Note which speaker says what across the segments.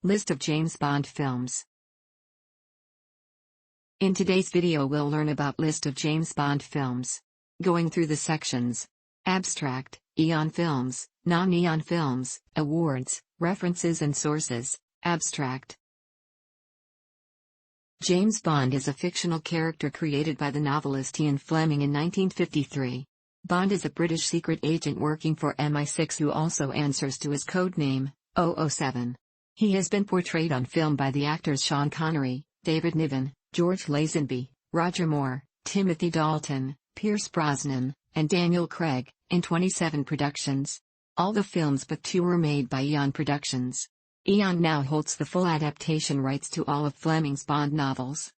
Speaker 1: List of James Bond films. In today's video we'll learn about list of James Bond films. Going through the sections. Abstract, Eon films, Non-Eon films, awards, references and sources. Abstract. James Bond is a fictional character created by the novelist Ian Fleming in 1953. Bond is a British secret agent working for MI6 who also answers to his code name, 007. He has been portrayed on film by the actors Sean Connery, David Niven, George Lazenby, Roger Moore, Timothy Dalton, Pierce Brosnan, and Daniel Craig, in 27 productions. All the films but 2 were made by Eon Productions. Eon now holds the full adaptation rights to all of Fleming's Bond novels.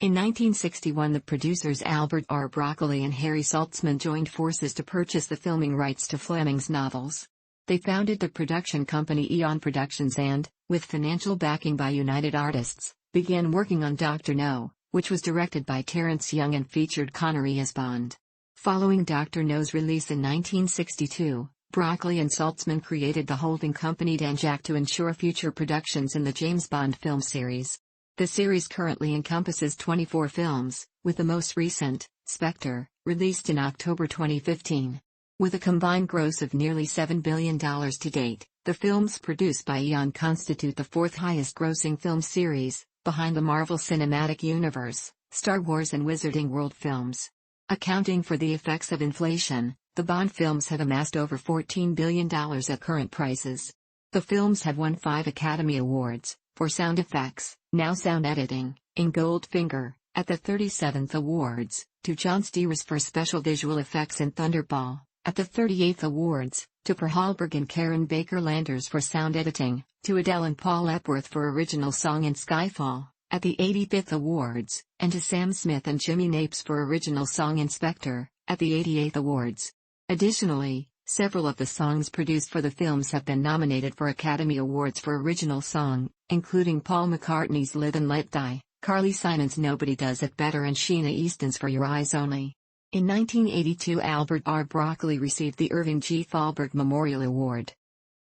Speaker 1: In 1961 the producers Albert R. Broccoli and Harry Saltzman joined forces to purchase the filming rights to Fleming's novels. They founded the production company Eon Productions and, with financial backing by United Artists, began working on Dr. No, which was directed by Terence Young and featured Connery as Bond. Following Dr. No's release in 1962, Broccoli and Saltzman created the holding company Danjaq to ensure future productions in the James Bond film series. The series currently encompasses 24 films, with the most recent, Spectre, released in October 2015. With a combined gross of nearly $7 billion to date, the films produced by Eon constitute the 4th highest-grossing film series, behind the Marvel Cinematic Universe, Star Wars and Wizarding World films. Accounting for the effects of inflation, the Bond films have amassed over $14 billion at current prices. The films have won 5 Academy Awards, for sound effects, now sound editing, in Goldfinger, at the 37th Awards, to John Stewart for special visual effects in Thunderball, at the 38th Awards, to Per Hallberg and Karen Baker Landers for sound editing, to Adele and Paul Epworth for original song in Skyfall, at the 85th Awards, and to Sam Smith and Jimmy Napes for original song in Spectre, at the 88th Awards. Additionally, several of the songs produced for the films have been nominated for Academy Awards for original song, including Paul McCartney's Live and Let Die, Carly Simon's Nobody Does It Better and Sheena Easton's For Your Eyes Only. In 1982 Albert R. Broccoli received the Irving G. Thalberg Memorial Award.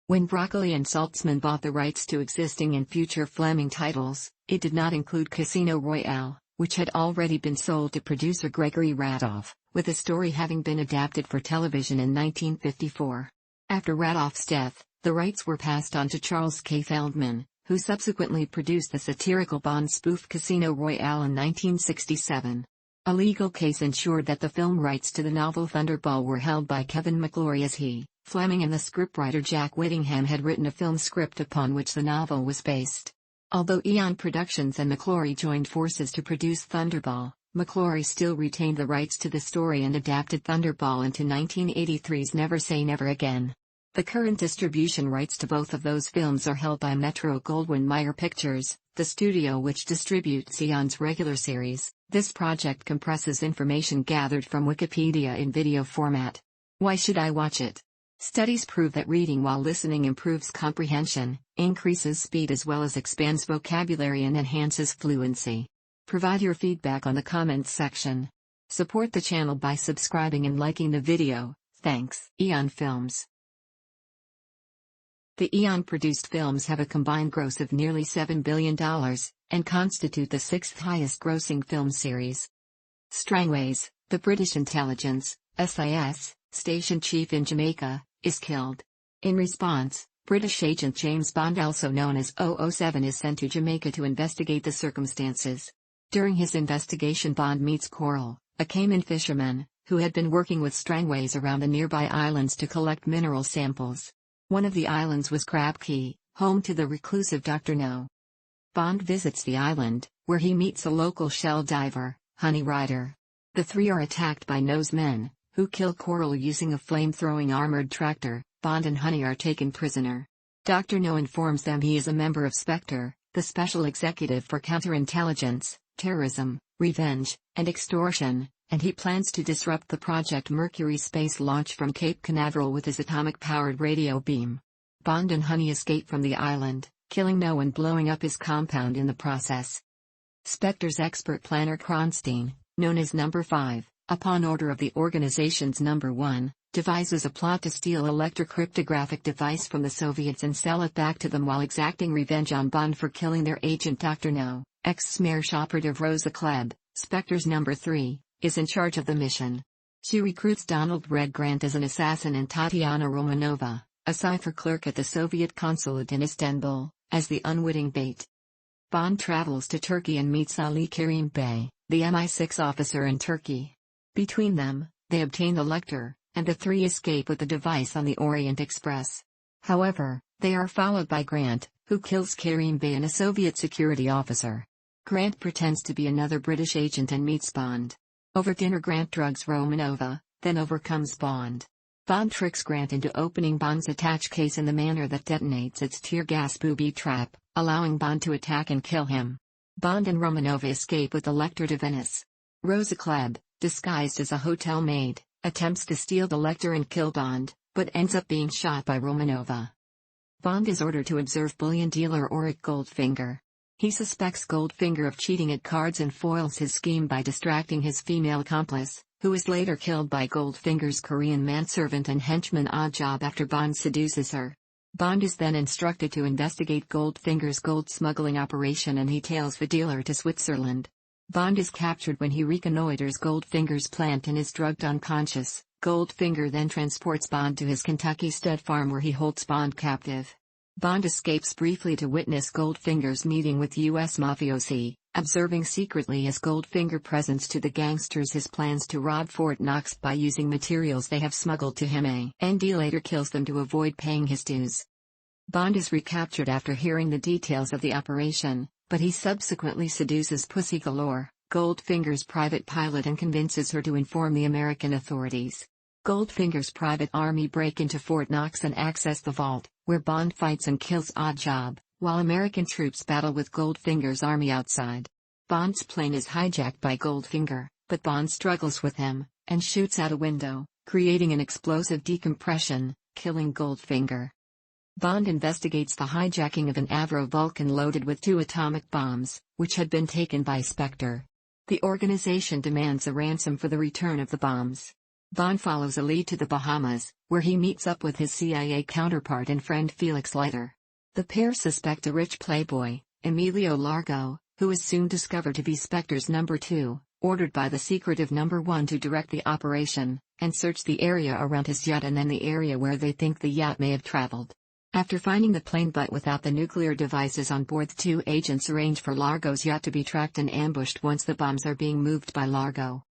Speaker 1: When Broccoli and Saltzman bought the rights to existing and future Fleming titles, it did not include Casino Royale, which had already been sold to producer Gregory Radoff, with the story having been adapted for television in 1954. After Radoff's death, the rights were passed on to Charles K. Feldman, who subsequently produced the satirical Bond spoof Casino Royale in 1967. A legal case ensured that the film rights to the novel Thunderball were held by Kevin McClory as he, Fleming and the scriptwriter Jack Whittingham had written a film script upon which the novel was based. Although Eon Productions and McClory joined forces to produce Thunderball, McClory still retained the rights to the story and adapted Thunderball into 1983's Never Say Never Again. The current distribution rights to both of those films are held by Metro-Goldwyn-Mayer Pictures, the studio which distributes Eon's regular series. This project compresses information gathered from Wikipedia in video format. Why should I watch it? Studies prove that reading while listening improves comprehension, increases speed as well as expands vocabulary and enhances fluency. Provide your feedback on the comments section. Support the channel by subscribing and liking the video, thanks. Eon Films. The Eon-produced films have a combined gross of nearly $7 billion, and constitute the 6th highest-grossing film series. Strangways, the British intelligence, SIS, station chief in Jamaica, is killed. In response, British agent James Bond, also known as 007, is sent to Jamaica to investigate the circumstances. During his investigation Bond meets Coral, a Cayman fisherman, who had been working with Strangways around the nearby islands to collect mineral samples. One of the islands was Crab Key, home to the reclusive Dr. No. Bond visits the island, where he meets a local shell diver, Honey Rider. The 3 are attacked by No's men, who kill Coral using a flame-throwing armored tractor. Bond and Honey are taken prisoner. Dr. No informs them he is a member of Spectre, the special executive for counterintelligence, terrorism, revenge, and extortion, and he plans to disrupt the Project Mercury space launch from Cape Canaveral with his atomic-powered radio beam. Bond and Honey escape from the island, killing No and blowing up his compound in the process. Spectre's expert planner Kronstein, known as Number 5, upon order of the organization's number 1, devises a plot to steal a Lecter cryptographic device from the Soviets and sell it back to them while exacting revenge on Bond for killing their agent Dr. No. Ex-SMERSH operative Rosa Klebb, Spectre's number 3, is in charge of the mission. She recruits Donald Red Grant as an assassin and Tatiana Romanova, a cipher clerk at the Soviet consulate in Istanbul, as the unwitting bait. Bond travels to Turkey and meets Ali Kerim Bey, the MI6 officer in Turkey. Between them, they obtain the Lecter, and the three escape with the device on the Orient Express. However, they are followed by Grant, who kills Kerim Bey and a Soviet security officer. Grant pretends to be another British agent and meets Bond. Over dinner Grant drugs Romanova, then overcomes Bond. Bond tricks Grant into opening Bond's attach case in the manner that detonates its tear gas booby trap, allowing Bond to attack and kill him. Bond and Romanova escape with the Lecter to Venice. Rosa Klebb, disguised as a hotel maid, attempts to steal the Lecter and kill Bond, but ends up being shot by Romanova. Bond is ordered to observe bullion dealer Auric Goldfinger. He suspects Goldfinger of cheating at cards and foils his scheme by distracting his female accomplice, who is later killed by Goldfinger's Korean manservant and henchman Oddjob after Bond seduces her. Bond is then instructed to investigate Goldfinger's gold smuggling operation and he tails the dealer to Switzerland. Bond is captured when he reconnoiters Goldfinger's plant and is drugged unconscious. Goldfinger then transports Bond to his Kentucky stud farm where he holds Bond captive. Bond escapes briefly to witness Goldfinger's meeting with U.S. mafiosi, observing secretly as Goldfinger presents to the gangsters his plans to rob Fort Knox by using materials they have smuggled to him. And later kills them to avoid paying his dues. Bond is recaptured after hearing the details of the operation, but he subsequently seduces Pussy Galore, Goldfinger's private pilot, and convinces her to inform the American authorities. Goldfinger's private army break into Fort Knox and access the vault, where Bond fights and kills Oddjob, while American troops battle with Goldfinger's army outside. Bond's plane is hijacked by Goldfinger, but Bond struggles with him, and shoots out a window, creating an explosive decompression, killing Goldfinger. Bond investigates the hijacking of an Avro Vulcan loaded with 2 atomic bombs, which had been taken by Spectre. The organization demands a ransom for the return of the bombs. Bond follows a lead to the Bahamas, where he meets up with his CIA counterpart and friend Felix Leiter. The pair suspect a rich playboy, Emilio Largo, who is soon discovered to be Spectre's number 2, ordered by the secretive number 1 to direct the operation, and search the area around his yacht and then the area where they think the yacht may have traveled. After finding the plane but without the nuclear devices on board, the 2 agents arrange for Largo's yacht to be tracked and ambushed once the bombs are being moved by Largo.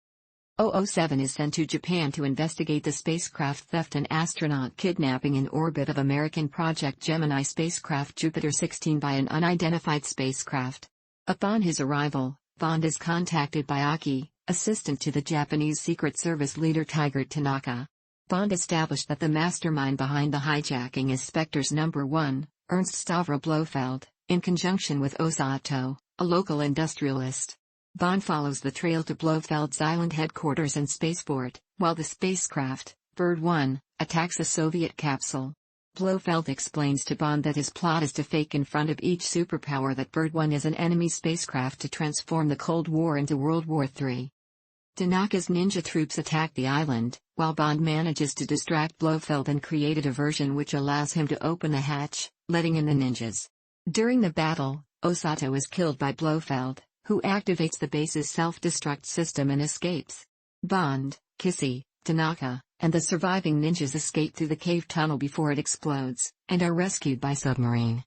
Speaker 1: 007 is sent to Japan to investigate the spacecraft theft and astronaut kidnapping in orbit of American Project Gemini spacecraft Jupiter 16 by an unidentified spacecraft. Upon his arrival, Bond is contacted by Aki, assistant to the Japanese Secret Service leader Tiger Tanaka. Bond established that the mastermind behind the hijacking is Spectre's number 1, Ernst Stavro Blofeld, in conjunction with Osato, a local industrialist. Bond follows the trail to Blofeld's island headquarters and spaceport, while the spacecraft, Bird 1, attacks a Soviet capsule. Blofeld explains to Bond that his plot is to fake in front of each superpower that Bird 1 is an enemy spacecraft to transform the Cold War into World War III. Tanaka's ninja troops attack the island, while Bond manages to distract Blofeld and create a diversion which allows him to open the hatch, letting in the ninjas. During the battle, Osato is killed by Blofeld, who activates the base's self-destruct system and escapes. Bond, Kissy, Tanaka, and the surviving ninjas escape through the cave tunnel before it explodes, and are rescued by submarine.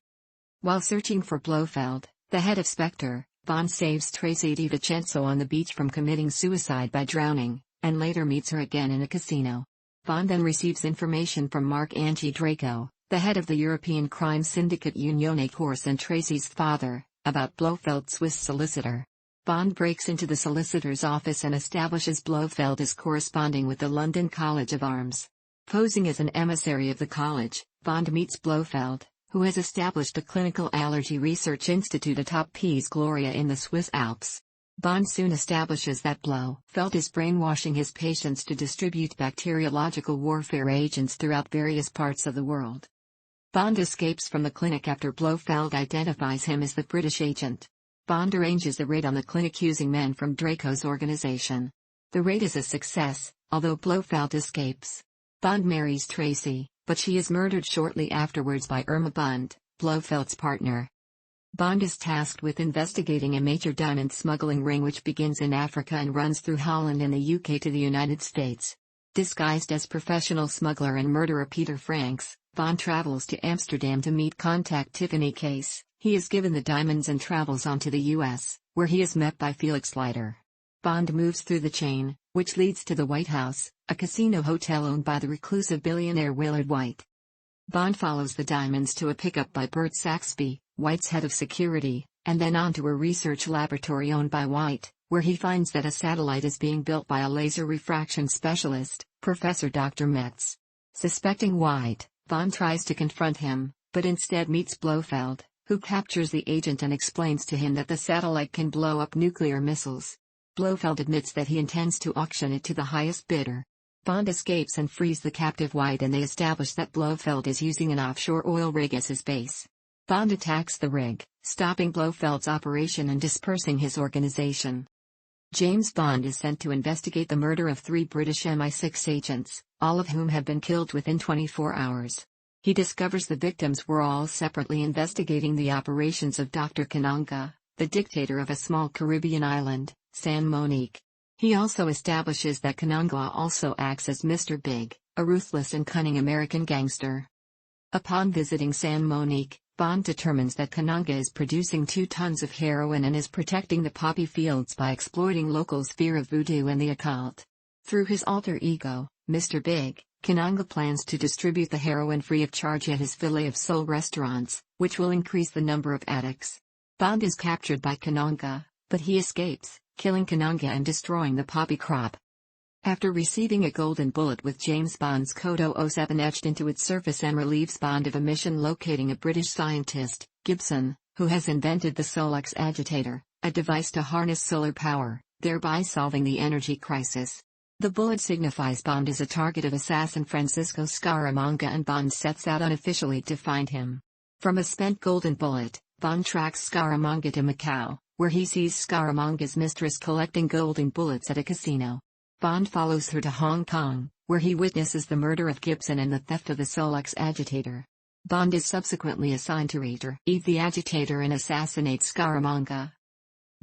Speaker 1: While searching for Blofeld, the head of Spectre, Bond saves Tracy DiVincenzo on the beach from committing suicide by drowning, and later meets her again in a casino. Bond then receives information from Mark Angie Draco, the head of the European crime syndicate Unione Corse and Tracy's father, about Blofeld's Swiss solicitor. Bond breaks into the solicitor's office and establishes Blofeld as corresponding with the London College of Arms. Posing as an emissary of the college, Bond meets Blofeld, who has established a clinical allergy research institute atop Piz Gloria in the Swiss Alps. Bond soon establishes that Blofeld is brainwashing his patients to distribute bacteriological warfare agents throughout various parts of the world. Bond escapes from the clinic after Blofeld identifies him as the British agent. Bond arranges a raid on the clinic using men from Draco's organization. The raid is a success, although Blofeld escapes. Bond marries Tracy, but she is murdered shortly afterwards by Irma Bund, Blofeld's partner. Bond is tasked with investigating a major diamond smuggling ring which begins in Africa and runs through Holland and the UK to the United States. Disguised as professional smuggler and murderer Peter Franks, Bond travels to Amsterdam to meet contact Tiffany Case. He is given the diamonds and travels on to the US, where he is met by Felix Leiter. Bond moves through the chain, which leads to the White House, a casino hotel owned by the reclusive billionaire Willard White. Bond follows the diamonds to a pickup by Bert Saxby, White's head of security, and then on to a research laboratory owned by White, where he finds that a satellite is being built by a laser refraction specialist, Professor Dr. Metz. Suspecting White, Bond tries to confront him, but instead meets Blofeld, who captures the agent and explains to him that the satellite can blow up nuclear missiles. Blofeld admits that he intends to auction it to the highest bidder. Bond escapes and frees the captive White, and they establish that Blofeld is using an offshore oil rig as his base. Bond attacks the rig, stopping Blofeld's operation and dispersing his organization. James Bond is sent to investigate the murder of 3 British MI6 agents, all of whom have been killed within 24 hours. He discovers the victims were all separately investigating the operations of Dr. Kananga, the dictator of a small Caribbean island, San Monique. He also establishes that Kananga also acts as Mr. Big, a ruthless and cunning American gangster. Upon visiting San Monique, Bond determines that Kananga is producing 2 tons of heroin and is protecting the poppy fields by exploiting locals' fear of voodoo and the occult. Through his alter ego, Mr. Big, Kananga plans to distribute the heroin free of charge at his Filet of Soul restaurants, which will increase the number of addicts. Bond is captured by Kananga, but he escapes, killing Kananga and destroying the poppy crop. After receiving a golden bullet with James Bond's code 007 etched into its surface, and relieves Bond of a mission locating a British scientist, Gibson, who has invented the Solex agitator, a device to harness solar power, thereby solving the energy crisis. The bullet signifies Bond as a target of assassin Francisco Scaramanga, and Bond sets out unofficially to find him. From a spent golden bullet, Bond tracks Scaramanga to Macau, where he sees Scaramanga's mistress collecting golden bullets at a casino. Bond follows her to Hong Kong, where he witnesses the murder of Gibson and the theft of the Solex agitator. Bond is subsequently assigned to retrieve the agitator and assassinate Scaramanga.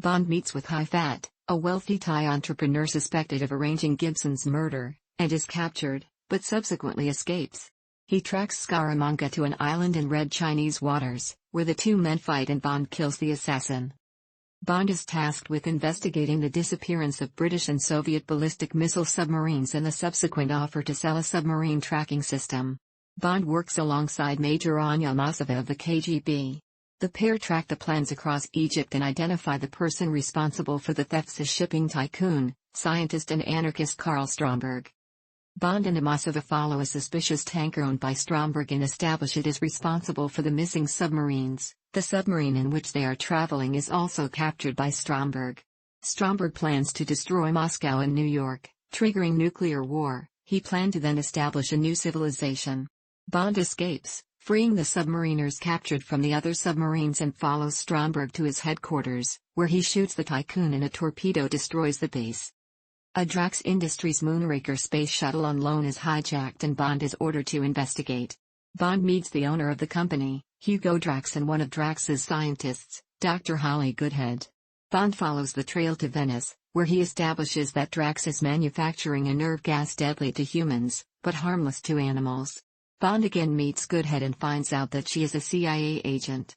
Speaker 1: Bond meets with Hi-Fat, a wealthy Thai entrepreneur suspected of arranging Gibson's murder, and is captured, but subsequently escapes. He tracks Scaramanga to an island in Red Chinese waters, where the 2 men fight and Bond kills the assassin. Bond is tasked with investigating the disappearance of British and Soviet ballistic missile submarines and the subsequent offer to sell a submarine tracking system. Bond works alongside Major Anya Masova of the KGB. The pair track the plans across Egypt and identify the person responsible for the thefts as shipping tycoon, scientist and anarchist Karl Stromberg. Bond and Amasova follow a suspicious tanker owned by Stromberg and establish it is responsible for the missing submarines. The submarine in which they are traveling is also captured by Stromberg. Stromberg plans to destroy Moscow and New York, triggering nuclear war. He planned to then establish a new civilization. Bond escapes, freeing the submariners captured from the other submarines, and follows Stromberg to his headquarters, where he shoots the tycoon and a torpedo destroys the base. A Drax Industries Moonraker space shuttle on loan is hijacked and Bond is ordered to investigate. Bond meets the owner of the company, Hugo Drax, and one of Drax's scientists, Dr. Holly Goodhead. Bond follows the trail to Venice, where he establishes that Drax is manufacturing a nerve gas deadly to humans, but harmless to animals. Bond again meets Goodhead and finds out that she is a CIA agent.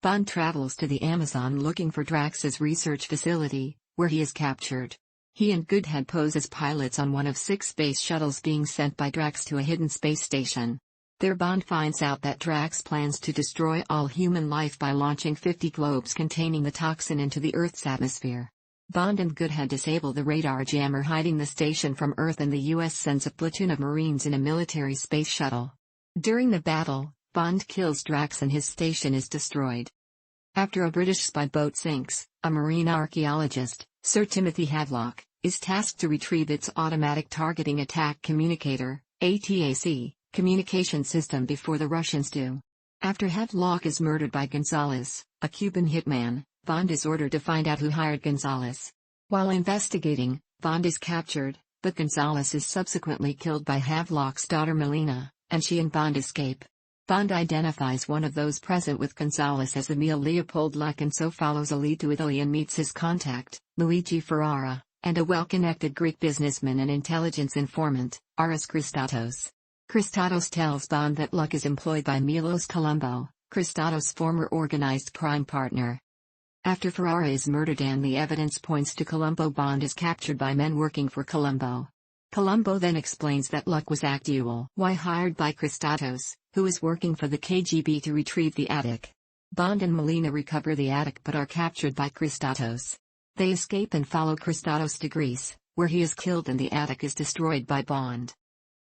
Speaker 1: Bond travels to the Amazon looking for Drax's research facility, where he is captured. He and Goodhead pose as pilots on one of 6 space shuttles being sent by Drax to a hidden space station. There Bond finds out that Drax plans to destroy all human life by launching 50 globes containing the toxin into the Earth's atmosphere. Bond and Goodhead disable the radar jammer hiding the station from Earth, and the U.S. sends a platoon of Marines in a military space shuttle. During the battle, Bond kills Drax and his station is destroyed. After a British spy boat sinks, a marine archaeologist, Sir Timothy Havelock, is tasked to retrieve its automatic targeting attack communicator, ATAC, communication system before the Russians do. After Havelock is murdered by Gonzalez, a Cuban hitman, Bond is ordered to find out who hired Gonzalez. While investigating, Bond is captured, but Gonzalez is subsequently killed by Havelock's daughter Melina, and she and Bond escape. Bond identifies one of those present with Gonzalez as Emil Leopold Luck and so follows a lead to Italy and meets his contact, Luigi Ferrara, and a well-connected Greek businessman and intelligence informant, Aris Christatos. Christatos tells Bond that Luck is employed by Milos Colombo, Christatos' former organized crime partner. After Ferrara is murdered and the evidence points to Colombo, Bond is captured by men working for Colombo. Colombo then explains that Luck was actual why hired by Christatos, who is working for the KGB to retrieve the attic. Bond and Melina recover the attic but are captured by Christatos. They escape and follow Christatos to Greece, where he is killed and the attic is destroyed by Bond.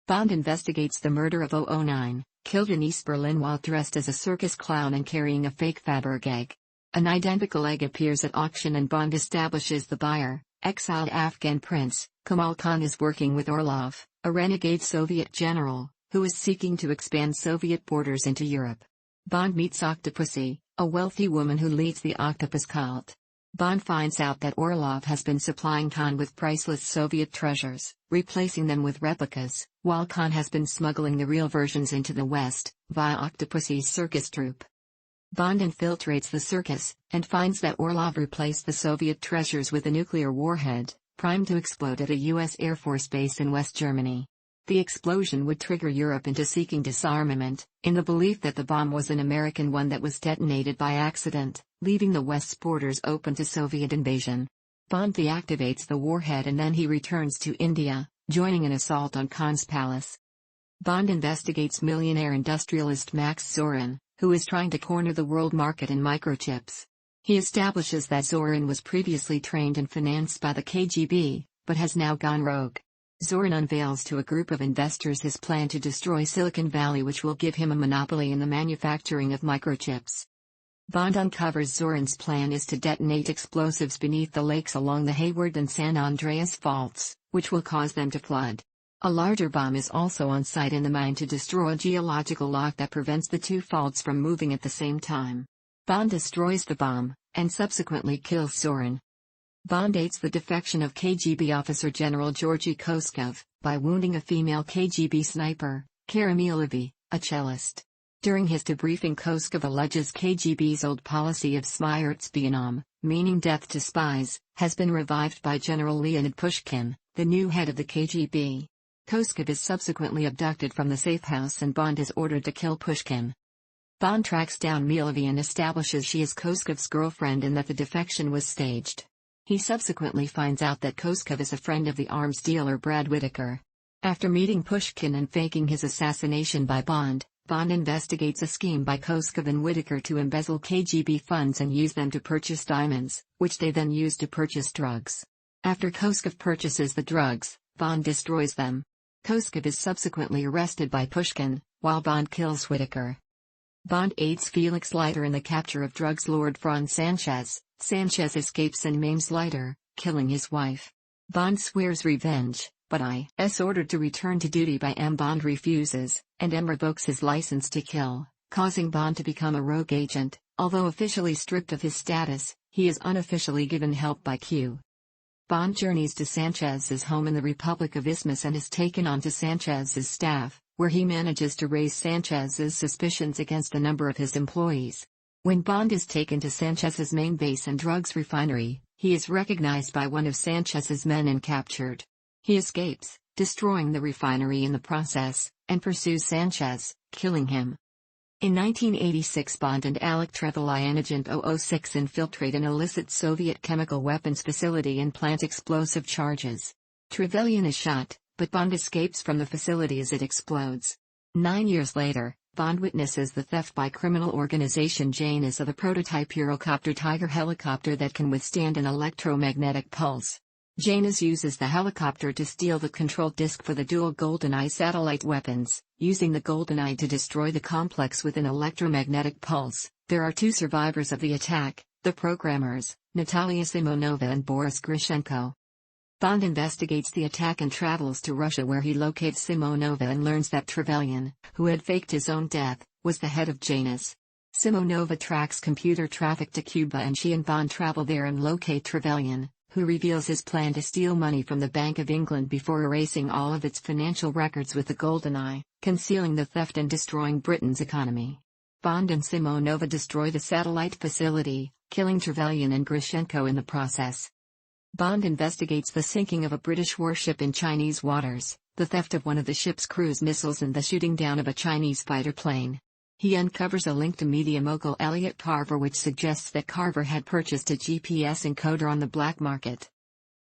Speaker 1: Bond investigates the murder of 009, killed in East Berlin while dressed as a circus clown and carrying a fake Fabberg egg. An identical egg appears at auction and Bond establishes the buyer. Exiled Afghan prince, Kamal Khan is working with Orlov, a renegade Soviet general, who is seeking to expand Soviet borders into Europe. Bond meets Octopussy, a wealthy woman who leads the octopus cult. Bond finds out that Orlov has been supplying Khan with priceless Soviet treasures, replacing them with replicas, while Khan has been smuggling the real versions into the West, via Octopussy's circus troupe. Bond infiltrates the circus, and finds that Orlov replaced the Soviet treasures with a nuclear warhead, primed to explode at a U.S. Air Force base in West Germany. The explosion would trigger Europe into seeking disarmament, in the belief that the bomb was an American one that was detonated by accident, leaving the West's borders open to Soviet invasion. Bond deactivates the warhead and then he returns to India, joining an assault on Khan's palace. Bond investigates millionaire industrialist Max Zorin, who is trying to corner the world market in microchips. He establishes that Zorin was previously trained and financed by the KGB, but has now gone rogue. Zorin unveils to a group of investors his plan to destroy Silicon Valley, which will give him a monopoly in the manufacturing of microchips. Bond uncovers Zorin's plan is to detonate explosives beneath the lakes along the Hayward and San Andreas faults, which will cause them to flood. A larger bomb is also on site in the mine to destroy a geological lock that prevents the two faults from moving at the same time. Bond destroys the bomb, and subsequently kills Zorin. Bond aids the defection of KGB officer General Georgy Koskov, by wounding a female KGB sniper, Kara Milovy, a cellist. During his debriefing, Koskov alleges KGB's old policy of smrtspionam, meaning death to spies, has been revived by General Leonid Pushkin, the new head of the KGB. Koskov is subsequently abducted from the safe house and Bond is ordered to kill Pushkin. Bond tracks down Milovy and establishes she is Koskov's girlfriend and that the defection was staged. He subsequently finds out that Koskov is a friend of the arms dealer Brad Whitaker. After meeting Pushkin and faking his assassination by Bond, Bond investigates a scheme by Koskov and Whitaker to embezzle KGB funds and use them to purchase diamonds, which they then use to purchase drugs. After Koskov purchases the drugs, Bond destroys them. Koskov is subsequently arrested by Pushkin, while Bond kills Whitaker. Bond aids Felix Leiter in the capture of drugs lord Franz Sanchez. Sanchez escapes and maims Leiter, killing his wife. Bond swears revenge, but is ordered to return to duty by M. Bond refuses, and M revokes his license to kill, causing Bond to become a rogue agent. Although officially stripped of his status, he is unofficially given help by Q. Bond journeys to Sanchez's home in the Republic of Isthmus and is taken onto Sanchez's staff, where he manages to raise Sanchez's suspicions against a number of his employees. When Bond is taken to Sanchez's main base and drugs refinery, he is recognized by one of Sanchez's men and captured. He escapes, destroying the refinery in the process, and pursues Sanchez, killing him. In 1986, Bond and Alec Trevelyan Agent 006 infiltrate an illicit Soviet chemical weapons facility and plant explosive charges. Trevelyan is shot, but Bond escapes from the facility as it explodes. 9 years later, Bond witnesses the theft by criminal organization Janus of a prototype Eurocopter Tiger helicopter that can withstand an electromagnetic pulse. Janus uses the helicopter to steal the control disk for the dual GoldenEye satellite weapons, using the GoldenEye to destroy the complex with an electromagnetic pulse. There are two survivors of the attack, the programmers, Natalia Simonova and Boris Grishenko. Bond investigates the attack and travels to Russia, where he locates Simonova and learns that Trevelyan, who had faked his own death, was the head of Janus. Simonova tracks computer traffic to Cuba and she and Bond travel there and locate Trevelyan, who reveals his plan to steal money from the Bank of England before erasing all of its financial records with the Golden Eye, concealing the theft and destroying Britain's economy. Bond and Simonova destroy the satellite facility, killing Trevelyan and Grushenko in the process. Bond investigates the sinking of a British warship in Chinese waters, the theft of one of the ship's cruise missiles and the shooting down of a Chinese fighter plane. He uncovers a link to media mogul Elliot Carver which suggests that Carver had purchased a GPS encoder on the black market.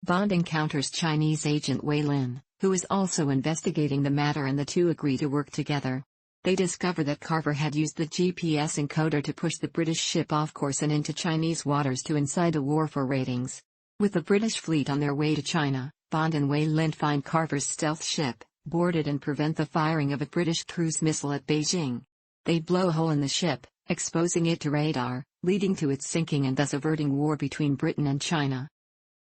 Speaker 1: Bond encounters Chinese agent Wei Lin, who is also investigating the matter, and the two agree to work together. They discover that Carver had used the GPS encoder to push the British ship off course and into Chinese waters to incite a war for ratings. With the British fleet on their way to China, Bond and Wei Lin find Carver's stealth ship, board it and prevent the firing of a British cruise missile at Beijing. They blow a hole in the ship, exposing it to radar, leading to its sinking and thus averting war between Britain and China.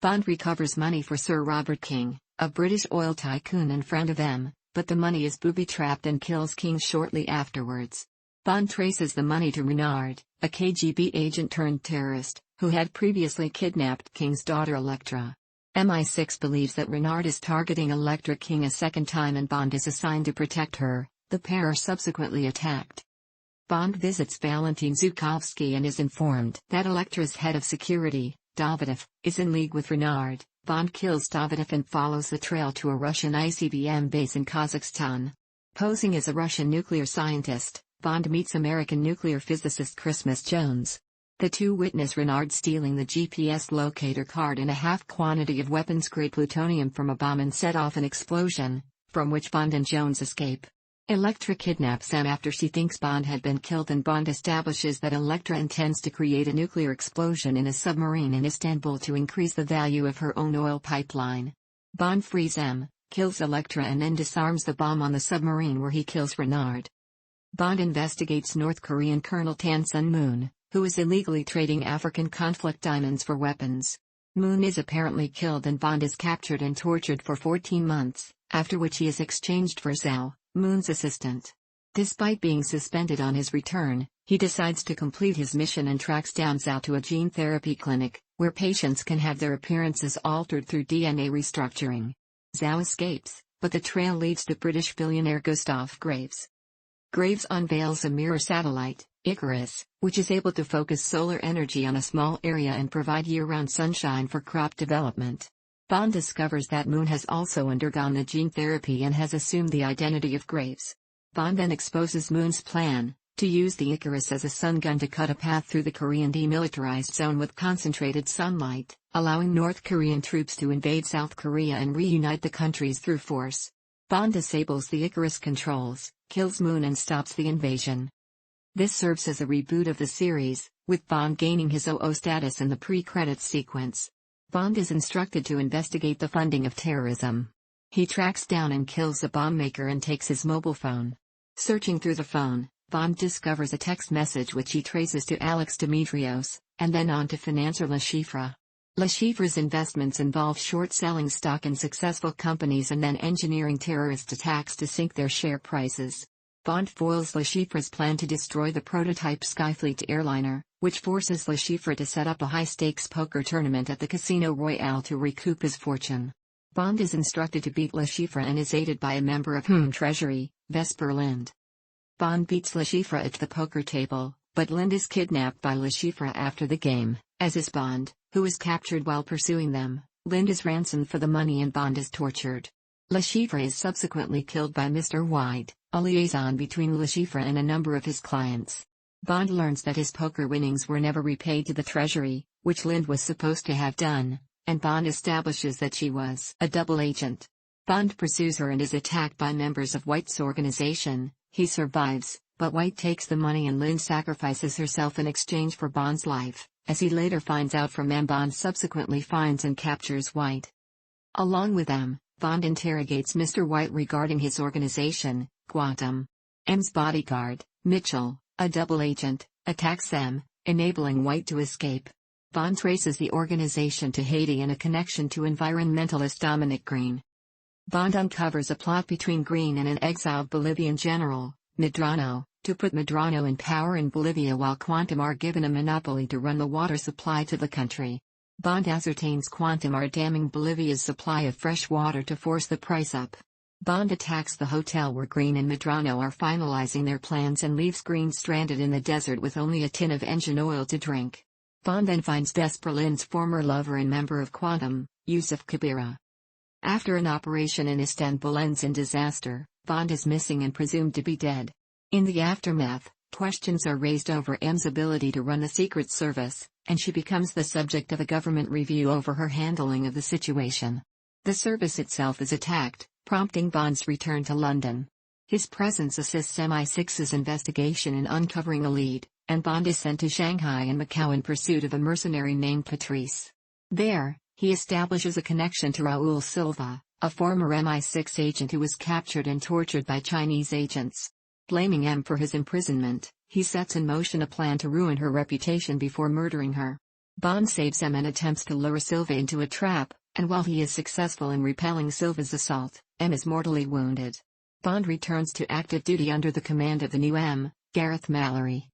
Speaker 1: Bond recovers money for Sir Robert King, a British oil tycoon and friend of M, but the money is booby-trapped and kills King shortly afterwards. Bond traces the money to Renard, a KGB agent turned terrorist, who had previously kidnapped King's daughter Electra. MI6 believes that Renard is targeting Electra King a second time and Bond is assigned to protect her. The pair are subsequently attacked. Bond visits Valentin Zhukovsky and is informed that Electra's head of security, Davidov, is in league with Renard. Bond kills Davidov and follows the trail to a Russian ICBM base in Kazakhstan. Posing as a Russian nuclear scientist, Bond meets American nuclear physicist Christmas Jones. The two witness Renard stealing the GPS locator card and a half quantity of weapons-grade plutonium from a bomb and set off an explosion, from which Bond and Jones escape. Electra kidnaps them after she thinks Bond had been killed, and Bond establishes that Electra intends to create a nuclear explosion in a submarine in Istanbul to increase the value of her own oil pipeline. Bond frees M, kills Electra and then disarms the bomb on the submarine where he kills Renard. Bond investigates North Korean Colonel Tan Sun Moon, who is illegally trading African conflict diamonds for weapons. Moon is apparently killed and Bond is captured and tortured for 14 months, after which he is exchanged for Zhao, Moon's assistant. Despite being suspended on his return, he decides to complete his mission and tracks down Zhao to a gene therapy clinic, where patients can have their appearances altered through DNA restructuring. Zhao escapes, but the trail leads to British billionaire Gustav Graves. Graves unveils a mirror satellite, Icarus, which is able to focus solar energy on a small area and provide year-round sunshine for crop development. Bond discovers that Moon has also undergone the gene therapy and has assumed the identity of Graves. Bond then exposes Moon's plan, to use the Icarus as a sun gun to cut a path through the Korean demilitarized zone with concentrated sunlight, allowing North Korean troops to invade South Korea and reunite the countries through force. Bond disables the Icarus controls, kills Moon and stops the invasion. This serves as a reboot of the series, with Bond gaining his 00 status in the pre-credits sequence. Bond is instructed to investigate the funding of terrorism. He tracks down and kills the bomb maker and takes his mobile phone. Searching through the phone, Bond discovers a text message which he traces to Alex Dimitrios, and then on to financier Le Chiffre. Le Chiffre's investments involve short-selling stock in successful companies and then engineering terrorist attacks to sink their share prices. Bond foils Le Chiffre's plan to destroy the prototype Skyfleet airliner, which forces Le Chiffre to set up a high-stakes poker tournament at the Casino Royale to recoup his fortune. Bond is instructed to beat Le Chiffre and is aided by a member of Treasury, Vesper Lind. Bond beats Le Chiffre at the poker table, but Lind is kidnapped by Le Chiffre after the game, as is Bond, who is captured while pursuing them. Lind is ransomed for the money and Bond is tortured. Le Chiffre is subsequently killed by Mr. White, a liaison between Le Chiffre and a number of his clients. Bond learns that his poker winnings were never repaid to the Treasury, which Lind was supposed to have done, and Bond establishes that she was a double agent. Bond pursues her and is attacked by members of White's organization. He survives, but White takes the money and Lind sacrifices herself in exchange for Bond's life. As he later finds out from M, Bond subsequently finds and captures White. Along with M, Bond interrogates Mr. White regarding his organization, Quantum. M's bodyguard, Mitchell, a double agent, attacks M, enabling White to escape. Bond traces the organization to Haiti and a connection to environmentalist Dominic Green. Bond uncovers a plot between Green and an exiled Bolivian general, Medrano, to put Medrano in power in Bolivia while Quantum are given a monopoly to run the water supply to the country. Bond ascertains Quantum are damming Bolivia's supply of fresh water to force the price up. Bond attacks the hotel where Green and Medrano are finalizing their plans and leaves Green stranded in the desert with only a tin of engine oil to drink. Bond then finds Desperlin's former lover and member of Quantum, Yusuf Kabira. After an operation in Istanbul ends in disaster, Bond is missing and presumed to be dead. In the aftermath, questions are raised over M's ability to run the Secret Service, and she becomes the subject of a government review over her handling of the situation. The service itself is attacked, prompting Bond's return to London. His presence assists MI6's investigation in uncovering a lead, and Bond is sent to Shanghai and Macau in pursuit of a mercenary named Patrice. There, he establishes a connection to Raul Silva, a former MI6 agent who was captured and tortured by Chinese agents. Blaming M for his imprisonment, he sets in motion a plan to ruin her reputation before murdering her. Bond saves M and attempts to lure Silva into a trap, and while he is successful in repelling Silva's assault, M is mortally wounded. Bond returns to active duty under the command of the new M, Gareth Mallory.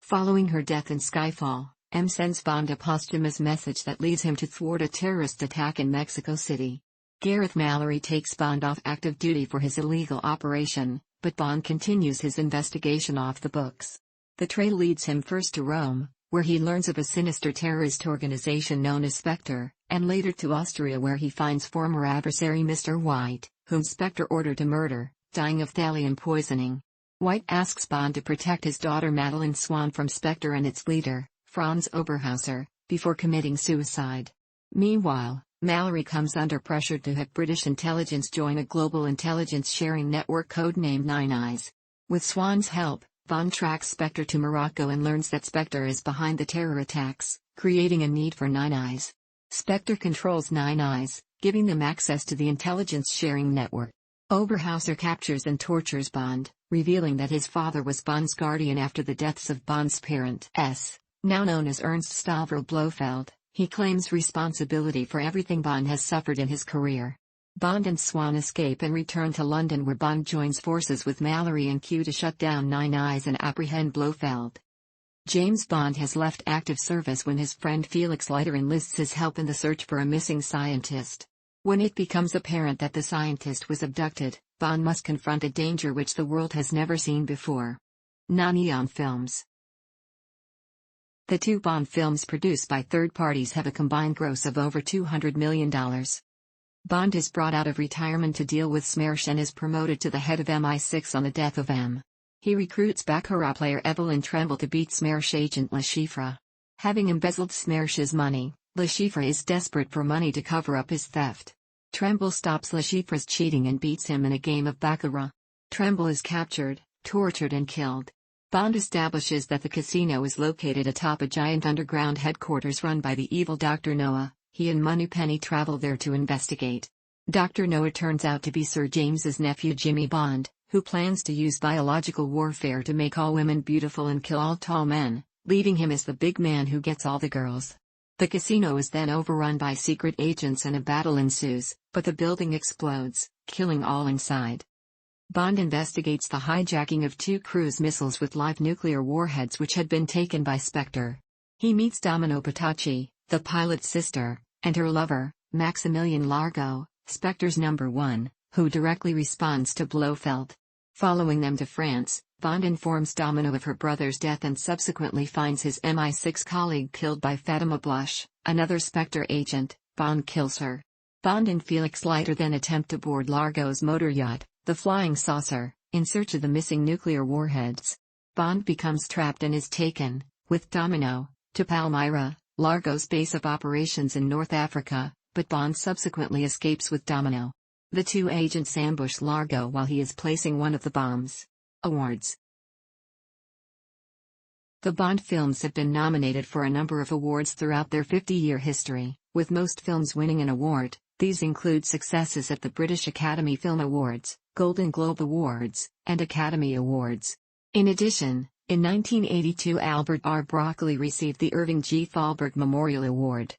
Speaker 1: Following her death in Skyfall, M sends Bond a posthumous message that leads him to thwart a terrorist attack in Mexico City. Gareth Mallory takes Bond off active duty for his illegal operation, but Bond continues his investigation off the books. The trail leads him first to Rome, where he learns of a sinister terrorist organization known as Spectre, and later to Austria where he finds former adversary Mr. White, whom Spectre ordered to murder, dying of thallium poisoning. White asks Bond to protect his daughter Madeleine Swan from Spectre and its leader, Franz Oberhauser, before committing suicide. Meanwhile, Mallory comes under pressure to have British intelligence join a global intelligence sharing network codenamed Nine Eyes. With Swan's help, Bond tracks Spectre to Morocco and learns that Spectre is behind the terror attacks, creating a need for Nine Eyes. Spectre controls Nine Eyes, giving them access to the intelligence sharing network. Oberhauser captures and tortures Bond, revealing that his father was Bond's guardian after the deaths of Bond's parents, now known as Ernst Stavro Blofeld. He claims responsibility for everything Bond has suffered in his career. Bond and Swan escape and return to London where Bond joins forces with Mallory and Q to shut down Nine Eyes and apprehend Blofeld. James Bond has left active service when his friend Felix Leiter enlists his help in the search for a missing scientist. When it becomes apparent that the scientist was abducted, Bond must confront a danger which the world has never seen before. Non-Eon films. The two Bond films produced by third parties have a combined gross of over $200 million. Bond is brought out of retirement to deal with Smersh and is promoted to the head of MI6 on the death of M. He recruits Baccarat player Evelyn Tremble to beat Smersh agent Le Chiffre. Having embezzled Smersh's money, Le Chiffre is desperate for money to cover up his theft. Tremble stops Le Chiffre's cheating and beats him in a game of Baccarat. Tremble is captured, tortured and killed. Bond establishes that the casino is located atop a giant underground headquarters run by the evil Dr. Noah. He and Moneypenny travel there to investigate. Dr. Noah turns out to be Sir James's nephew Jimmy Bond, who plans to use biological warfare to make all women beautiful and kill all tall men, leaving him as the big man who gets all the girls. The casino is then overrun by secret agents and a battle ensues, but the building explodes, killing all inside. Bond investigates the hijacking of two cruise missiles with live nuclear warheads which had been taken by Spectre. He meets Domino Petacci, the pilot's sister, and her lover, Maximilian Largo, Spectre's number one, who directly responds to Blofeld. Following them to France, Bond informs Domino of her brother's death and subsequently finds his MI6 colleague killed by Fatima Blush, another Spectre agent. Bond kills her. Bond and Felix Leiter then attempt to board Largo's motor yacht, the Flying Saucer, in search of the missing nuclear warheads. Bond becomes trapped and is taken, with Domino, to Palmyra, Largo's base of operations in North Africa, but Bond subsequently escapes with Domino. The two agents ambush Largo while he is placing one of the bombs. Awards. The Bond films have been nominated for a number of awards throughout their 50-year history, with most films winning an award. These include successes at the British Academy Film Awards, Golden Globe Awards, and Academy Awards. In addition, in 1982 Albert R. Broccoli received the Irving G. Thalberg Memorial Award.